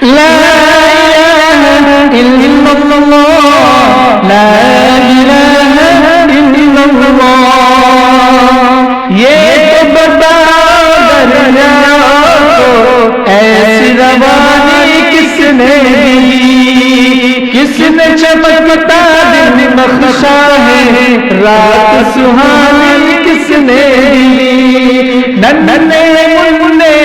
لا الہ الا اللہ، لا الہ الا اللہ، یہ تو بتا دریا کو ایسی روانی کس نے دی، کس نے چمکتا دن بخشا ہے رات سہانی کس نے دی، ننھے منھے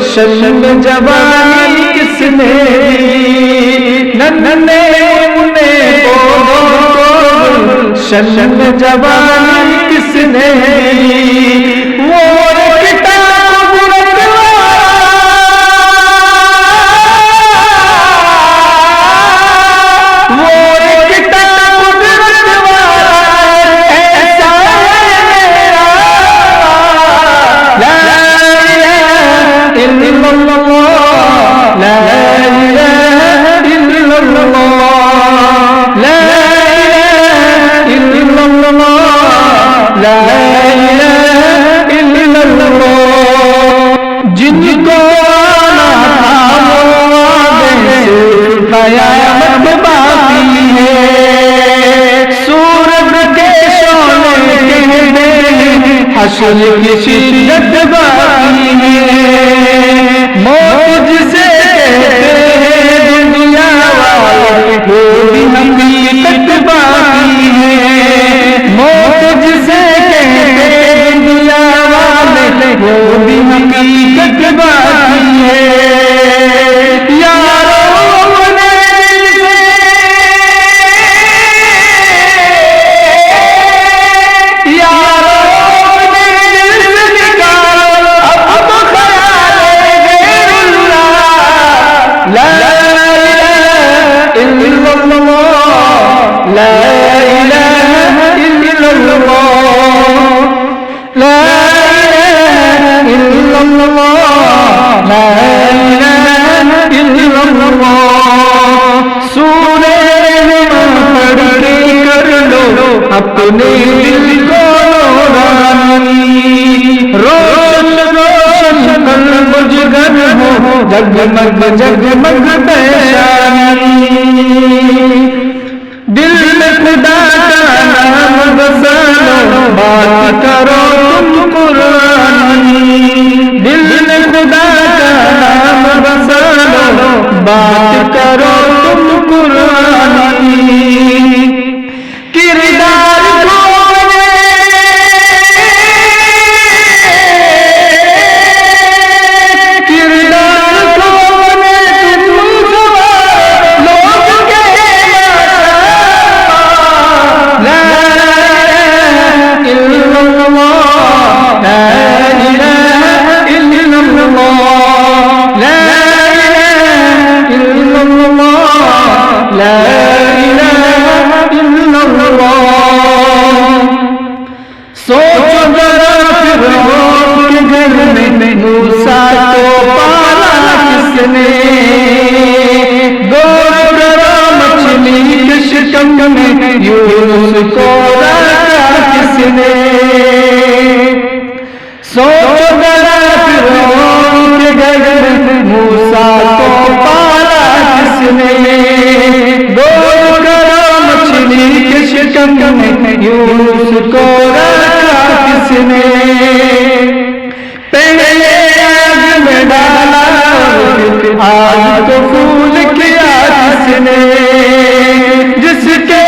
ششم جوانی کس نے دی، ننھے منھے ششم جوانی کس نے دی، وہ جن کو قیامت باقی ہے، سورج کے شعلے کہنے حشر کی شدت باقی ہے، موت جسے کہتے ہیں دنیا والے وہ بھی حقیقت باقی ہے، موت جسے کہتے ہیں دنیا والے وہ بھی حقیقت باقی ہے، اپنے دل کو نورانی، روشن روشن مجگر ہو جگمگ جگمگ پیشانی، دل میں خدا کا نام بسا لو بات کرو تم قرآنی، دل میں خدا کا نام بسا لو بات کرو تم قرآنی، کردار یونس کو رکھا کس نے، سوچو ذرا فرعون کے گھر میں موسیٰ کو پالا کس نے، گول کرو مچھلی کے شکم میں یونس کو رکھا کس نے، پہلے آگ میں ڈالا آگ کو پھول کیا کس نے، جس کے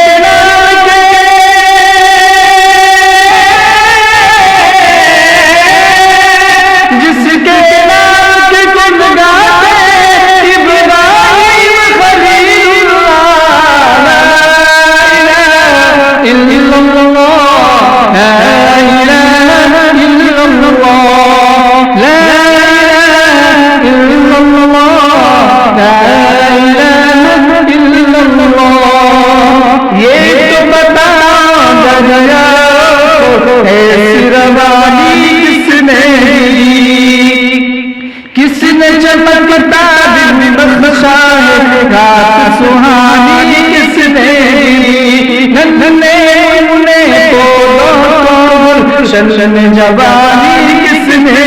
کس نے چمکتا دن بخشا ہے رات سہانی کس نے، ننھے منھے شن جوانی کس نے